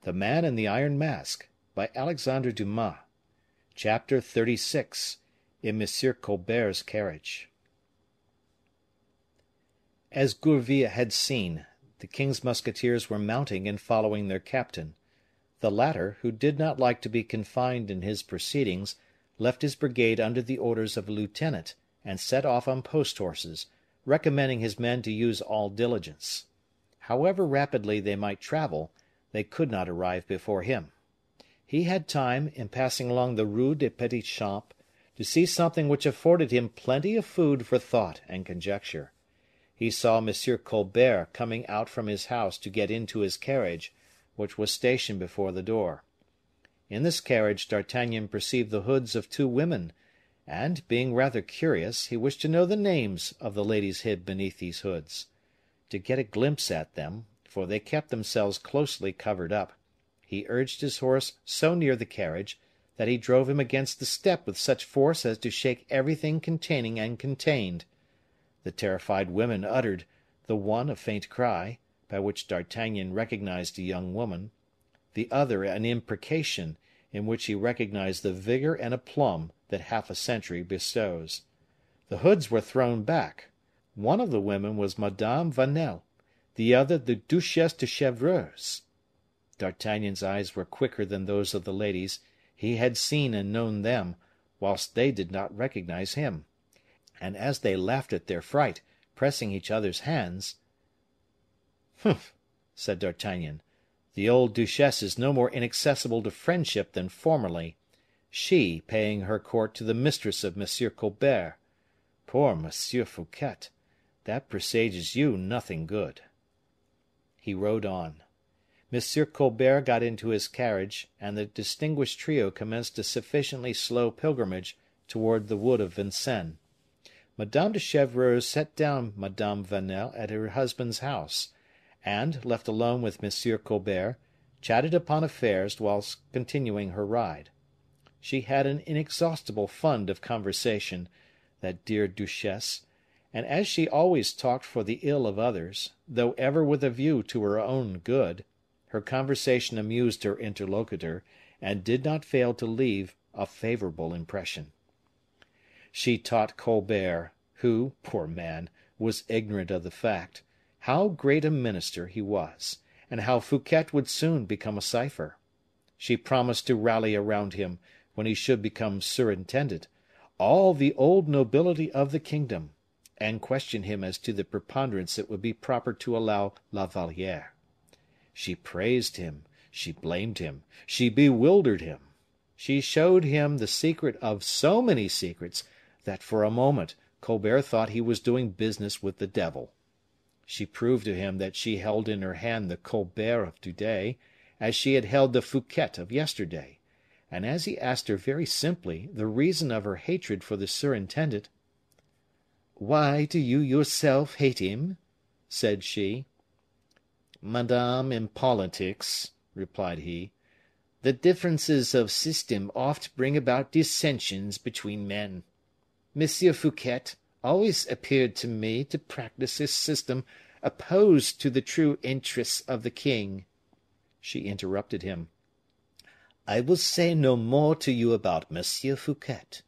THE MAN in the Iron Mask, by Alexandre Dumas. Chapter 36. In M. Colbert's Carriage. As Gourville had seen, the king's musketeers were mounting and following their captain. The latter, who did not like to be confined in his proceedings, left his brigade under the orders of a lieutenant, and set off on post horses, recommending his men to use all diligence. However rapidly they might travel, they could not arrive before him. He had time, in passing along the Rue des Petits Champs, to see something which afforded him plenty of food for thought and conjecture. He saw M. Colbert coming out from his house to get into his carriage, which was stationed before the door. In this carriage D'Artagnan perceived the hoods of two women, and, being rather curious, he wished to know the names of the ladies hid beneath these hoods. To get a glimpse at them, for they kept themselves closely covered up, he urged his horse so near the carriage, that he drove him against the step with such force as to shake everything containing and contained. The terrified women uttered, the one a faint cry, by which D'Artagnan recognized a young woman, the other an imprecation, in which he recognized the vigor and aplomb that half a century bestows. The hoods were thrown back. One of the women was Madame Vanel, the other the Duchesse de Chevreuse. D'Artagnan's eyes were quicker than those of the ladies; he had seen and known them, whilst they did not recognize him. And as they laughed at their fright, pressing each other's hands, "Humph!" said D'Artagnan, "the old duchesse is no more inaccessible to friendship than formerly, she paying her court to the mistress of M. Colbert. Poor M. Fouquet! That presages you nothing good." He rode on. M. Colbert got into his carriage, and the distinguished trio commenced a sufficiently slow pilgrimage toward the wood of Vincennes. Madame de Chevreuse set down Madame Vanel at her husband's house, and, left alone with M. Colbert, chatted upon affairs whilst continuing her ride. She had an inexhaustible fund of conversation, that dear duchesse, and as she always talked for the ill of others, though ever with a view to her own good, her conversation amused her interlocutor, and did not fail to leave a favorable impression. She taught Colbert, who, poor man, was ignorant of the fact, how great a minister he was, and how Fouquet would soon become a cipher. She promised to rally around him, when he should become surintendant, all the old nobility of the kingdom, and question him as to the preponderance it would be proper to allow La Valliere. She praised him, she blamed him, she bewildered him. She showed him the secret of so many secrets, that for a moment Colbert thought he was doing business with the devil. She proved to him that she held in her hand the Colbert of today, as she had held the Fouquet of yesterday, and as he asked her very simply the reason of her hatred for the surintendant, "Why do you yourself hate him?" said she. "Madame, in politics," replied he, "the differences of system oft bring about dissensions between men. Monsieur Fouquet always appeared to me to practice a system opposed to the true interests of the king." She interrupted him. "I will say no more to you about Monsieur Fouquet.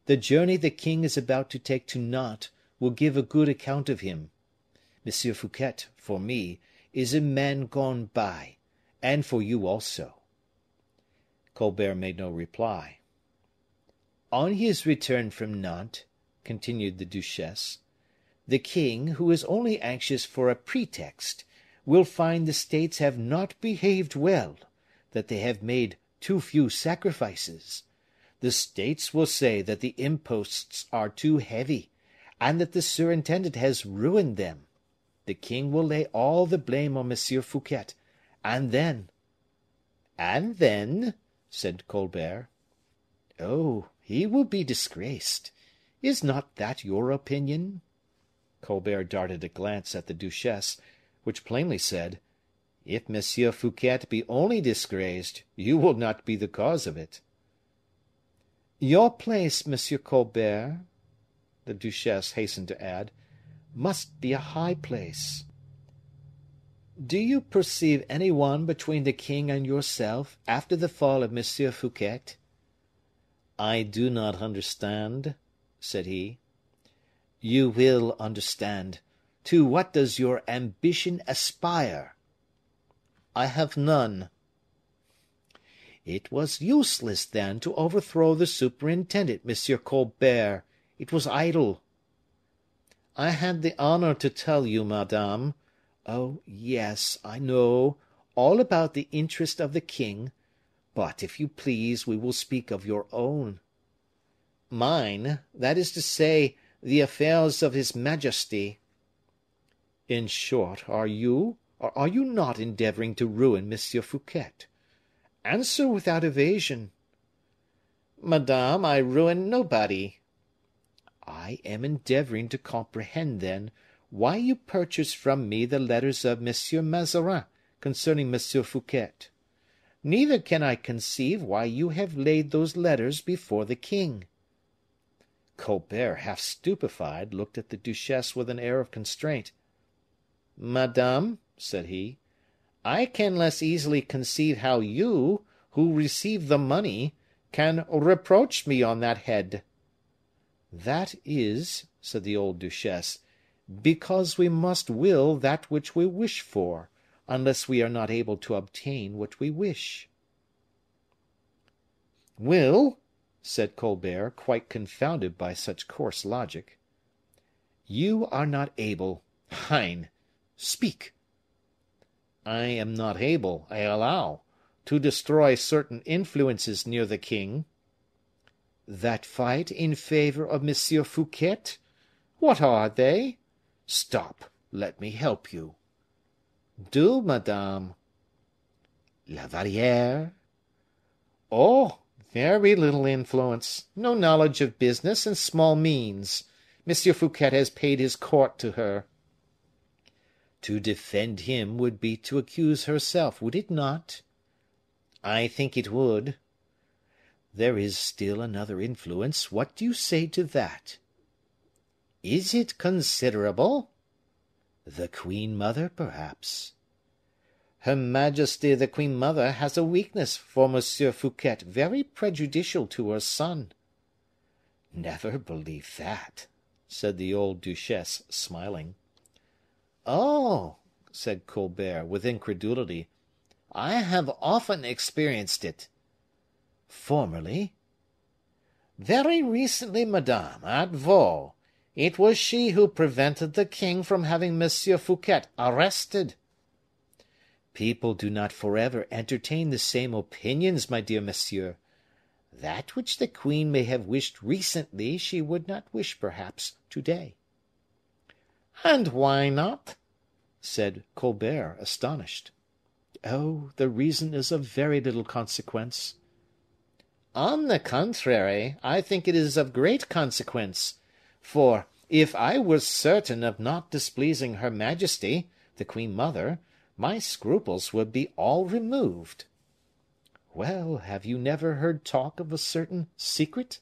The journey the king is about to take to Nantes will give a good account of him. Monsieur Fouquet, for me, is a man gone by, and for you also." Colbert made no reply. "On his return from Nantes," continued the duchesse, "the king, who is only anxious for a pretext, will find the states have not behaved well, that they have made too few sacrifices. The states will say that the imposts are too heavy, and that the surintendant has ruined them. The king will lay all the blame on M. Fouquet, and then—" "And then?" said Colbert. "Oh, he will be disgraced. Is not that your opinion?" Colbert darted a glance at the duchesse, which plainly said, "If M. Fouquet be only disgraced, you will not be the cause of it." "Your place, M. Colbert," the duchesse hastened to add, "must be a high place." Do you perceive any one between the king and yourself after the fall of M. Fouquet?" "I do not understand," said he. "You will understand. To what does your ambition aspire?" "I have none." "It was useless, then, to overthrow the superintendent, M. Colbert. It was idle." "I had the honor to tell you, madame oh, yes, I know all about the interest of the king; but, if you please, we will speak of your own." "Mine, that is to say, the affairs of his majesty." "In short, are you, or are you not endeavoring to ruin M. Fouquet? Answer without evasion." "Madame, I ruin nobody." "I am endeavoring to comprehend, then, why you purchased from me the letters of M. Mazarin concerning M. Fouquet. Neither can I conceive why you have laid those letters before the king." Colbert, half stupefied, looked at the duchesse with an air of constraint. "Madame," said he, "I can less easily conceive how you, who received the money, can reproach me on that head." "That is," said the old duchesse, "because we must will that which we wish for, unless we are not able to obtain what we wish." "Will?" said Colbert, quite confounded by such coarse logic. "You are not able. Hein! Speak." "I am not able, I allow, to destroy certain influences near the king." "That fight in favor of M. Fouquet? What are they? Stop, let me help you." "Do, madame." "La Valliere?" "Oh! very little influence, no knowledge of business, and small means. M. Fouquet has paid his court to her." "To defend him would be to accuse herself, would it not?" "I think it would." "There is still another influence. What do you say to that?" "Is it considerable?" "The queen mother, perhaps." "Her majesty the queen mother has a weakness for M. Fouquet very prejudicial to her son." "Never believe that," said the old duchesse, smiling. "Oh!" said Colbert, with incredulity, "I have often experienced it." "Formerly?" "Very recently, madame, at Vaux. It was she who prevented the king from having M. Fouquet arrested." "People do not forever entertain the same opinions, my dear monsieur. That which the queen may have wished recently, she would not wish, perhaps, to day." "And why not?" said Colbert, astonished. "Oh, the reason is of very little consequence." "On the contrary, I think it is of great consequence; for, if I were certain of not displeasing her majesty, the queen mother, my scruples would be all removed." "Well, have you never heard talk of a certain secret?"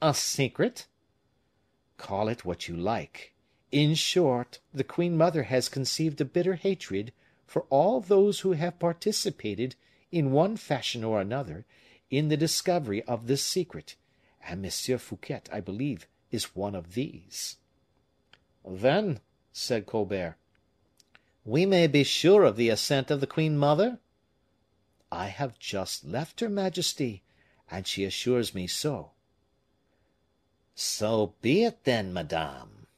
"A secret?" "Call it what you like. In short, the queen mother has conceived a bitter hatred for all those who have participated, in one fashion or another, in the discovery of this secret, and M. Fouquet, I believe, is one of these." "Then," said Colbert, "we may be sure of the assent of the queen mother?" "I have just left her majesty, and she assures me so." "So be it, then, madame."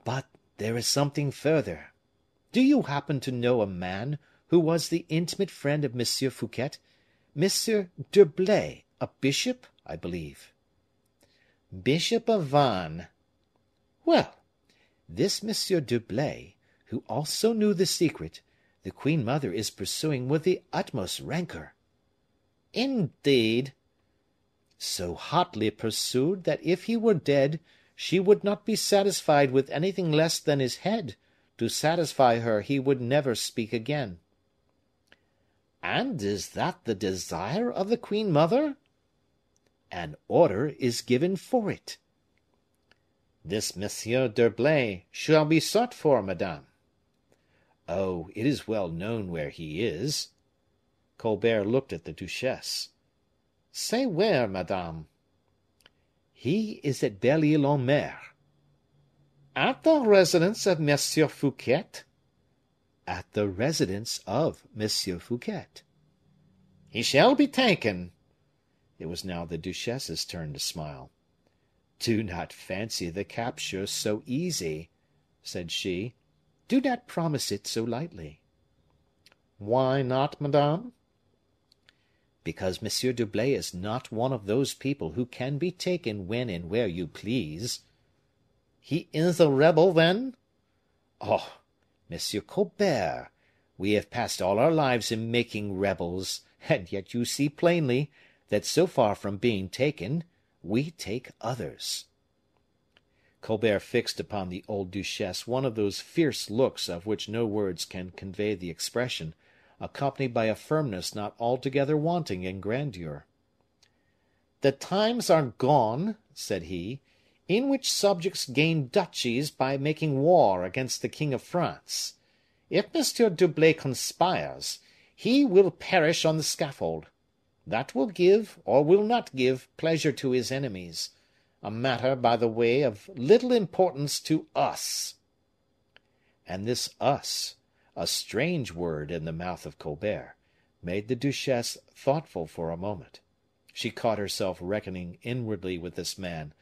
"But there is something further. Do you happen to know a man who was the intimate friend of M. Fouquet, M. d'Herblay, a bishop, I believe?" "Bishop of Vannes." "Well, this M. d'Herblay, who also knew the secret, the queen mother is pursuing with the utmost rancor." "Indeed!" "So hotly pursued, that if he were dead, she would not be satisfied with anything less than his head; to satisfy her he would never speak again." "And is that the desire of the queen mother?" "An order is given for it." "This M. d'Herblay shall be sought for, madame." Oh, it is well known where he is. Colbert looked at the duchesse. Say where, madame. He is at Belle Ile en Mer. At the residence of Monsieur Fouquet? At the residence of Monsieur Fouquet. He shall be taken. It was now the duchesse's turn to smile. Do not fancy the capture so easy, said she. Do not promise it so lightly. Why not, madame? Because Monsieur d'Herblay is not one of those people who can be taken when and where you please. He is a rebel, then? Oh, Monsieur Colbert, we have passed all our lives in making rebels, and yet you see plainly that so far from being taken, we take others. Colbert fixed upon the old duchesse one of those fierce looks of which no words can convey the expression, accompanied by a firmness not altogether wanting in grandeur. The times are gone, said he, in which subjects gain duchies by making war against the king of France. If Monsieur d'Herblay conspires, he will perish on the scaffold. That will give, or will not give, pleasure to his enemies, a matter, by the way, of little importance to us. And this us, a strange word in the mouth of Colbert, made the duchesse thoughtful for a moment. She caught herself reckoning inwardly with this man.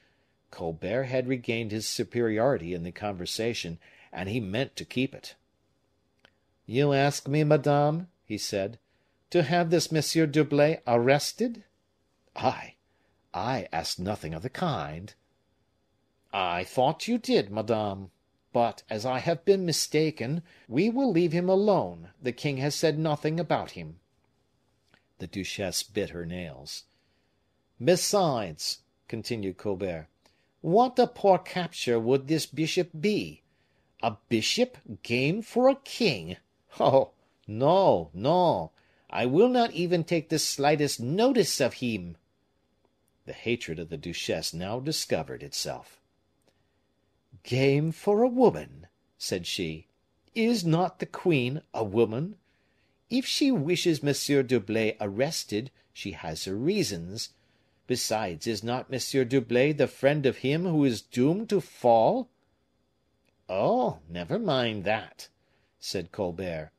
Colbert had regained his superiority in the conversation, and he meant to keep it. You ask me, madame, he said, to have this Monsieur d'Herblay arrested? I asked nothing of the kind. I thought you did, madame. But, as I have been mistaken, we will leave him alone. The king has said nothing about him. The duchesse bit her nails. Besides, continued Colbert, what a poor capture would this bishop be? A bishop game for a king? Oh, no, no, I will not even take the slightest notice of him. The hatred of the duchesse now discovered itself. Game for a woman, said she. Is not the queen a woman? If she wishes Monsieur d'Herblay arrested, she has her reasons. Besides, is not Monsieur d'Herblay the friend of him who is doomed to fall? Oh, never mind that, said Colbert.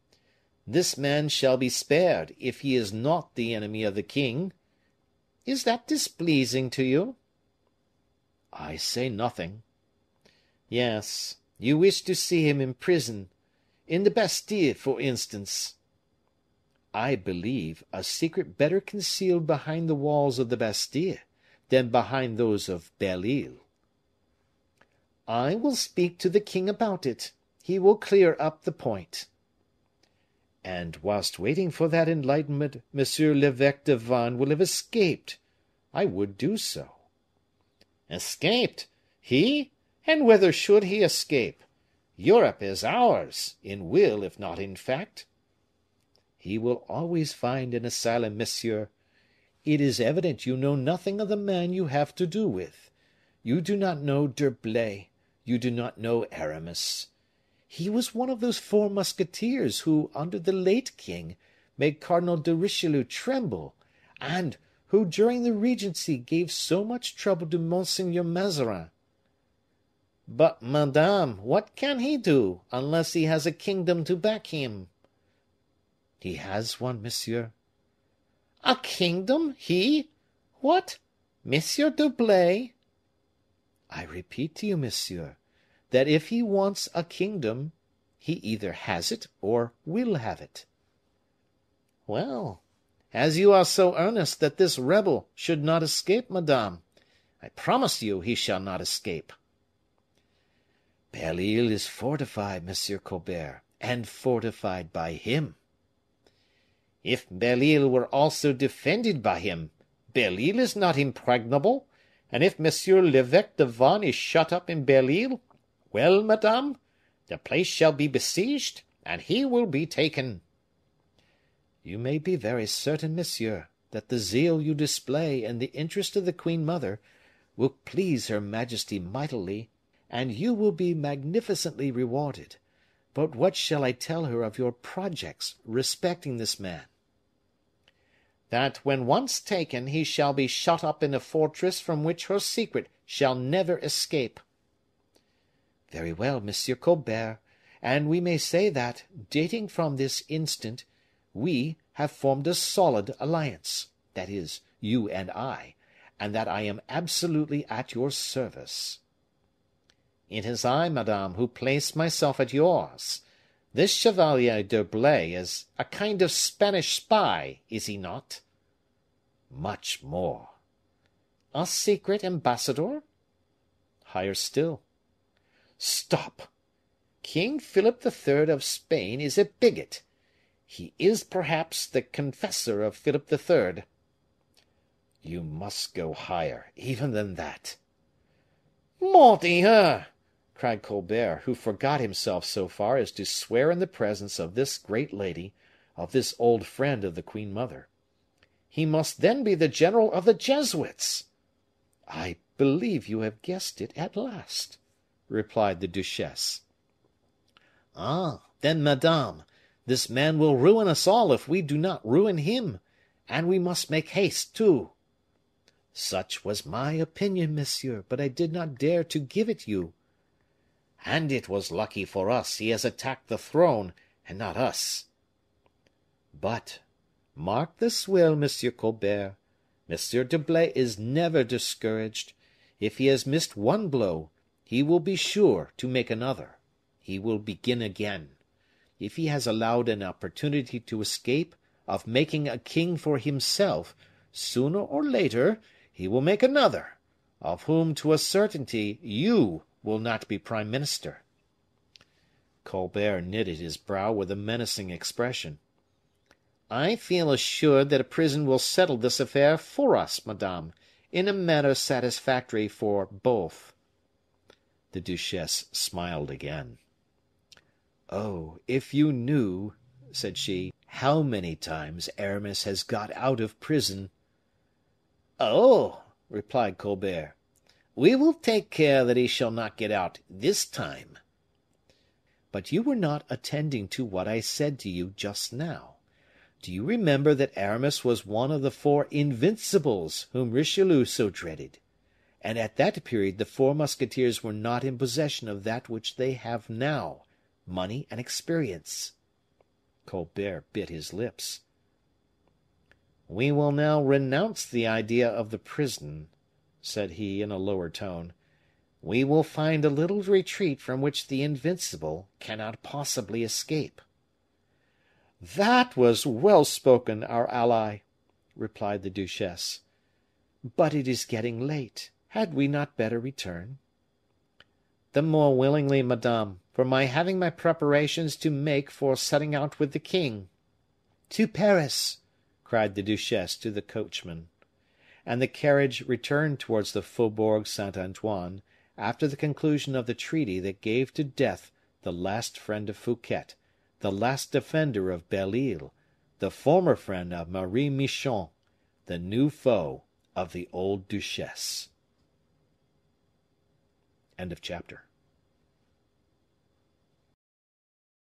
This man shall be spared if he is not the enemy of the king. Is that displeasing to you? I say nothing. Yes, you wish to see him in prison, in the Bastille, for instance. I believe a secret better concealed behind the walls of the Bastille than behind those of Belle Ile. I will speak to the king about it. He will clear up the point. And whilst waiting for that enlightenment, Monsieur l'Evêque de Vannes will have escaped. I would do so. Escaped? He? And whither should he escape? Europe is ours, in will if not in fact. He will always find an asylum, monsieur. It is evident you know nothing of the man you have to do with. You do not know d'Herblay, you do not know Aramis. He was one of those 4 musketeers who, under the late king, made Cardinal de Richelieu tremble, and who during the regency gave so much trouble to Monseigneur Mazarin. But, madame, what can he do, unless he has a kingdom to back him? He has one, monsieur. A kingdom, he? What? Monsieur d'Herblay? I repeat to you, monsieur, that if he wants a kingdom, he either has it or will have it. Well, as you are so earnest that this rebel should not escape, madame, I promise you he shall not escape. Belle Ile is fortified, Monsieur Colbert, and fortified by him. If Belle Ile were also defended by him, Belle Ile is not impregnable, and if Monsieur l'Evêque de Vannes is shut up in Belle Ile, well, madame, the place shall be besieged, and he will be taken. You may be very certain, monsieur, that the zeal you display in the interest of the queen mother will please her majesty mightily, and you will be magnificently rewarded. But what shall I tell her of your projects respecting this man?" "That when once taken, he shall be shut up in a fortress from which her secret shall never escape." "Very well, Monsieur Colbert, and we may say that, dating from this instant, we have formed a solid alliance, that is, you and I, and that I am absolutely at your service." "It is I, madame, who place myself at yours. This Chevalier d'Herblay is a kind of Spanish spy, is he not?" "Much more." "A secret ambassador?" "Higher still." "Stop! King Philip III. of Spain is a bigot. He is, perhaps, the confessor of Philip III." "You must go higher, even than that." "Mordioux!" cried Colbert, who forgot himself so far as to swear in the presence of this great lady, of this old friend of the queen mother. "He must then be the general of the Jesuits." "I believe you have guessed it at last," replied the duchesse. "Ah, then, madame, this man will ruin us all if we do not ruin him, and we must make haste, too." "Such was my opinion, monsieur, but I did not dare to give it you." "And it was lucky for us he has attacked the throne, and not us." "But, mark this well, Monsieur Colbert, Monsieur d'Herblay is never discouraged. If he has missed one blow, he will be sure to make another. He will begin again. If he has allowed an opportunity to escape of making a king for himself, sooner or later he will make another, of whom to a certainty you will not be prime minister." Colbert knitted his brow with a menacing expression. "I feel assured that a prison will settle this affair for us, madame, in a manner satisfactory for both." The duchesse smiled again. "Oh, if you knew," said she, "how many times Aramis has got out of prison!" "Oh!" replied Colbert, "we will take care that he shall not get out this time." "But you were not attending to what I said to you just now. Do you remember that Aramis was one of the four invincibles whom Richelieu so dreaded? And at that period the four musketeers were not in possession of that which they have now, money and experience." Colbert bit his lips. "We will now renounce the idea of the prison," said he, in a lower tone. "We will find a little retreat from which the invincible cannot possibly escape." "That was well spoken, our ally," replied the duchesse. "But it is getting late. Had we not better return?" "The more willingly, madame, for my having my preparations to make for setting out with the king." "To Paris!" cried the duchesse to the coachman. And the carriage returned towards the Faubourg Saint Antoine, after the conclusion of the treaty that gave to death the last friend of Fouquet, the last defender of Belle Isle, the former friend of Marie Michon, the new foe of the old duchesse. End of chapter.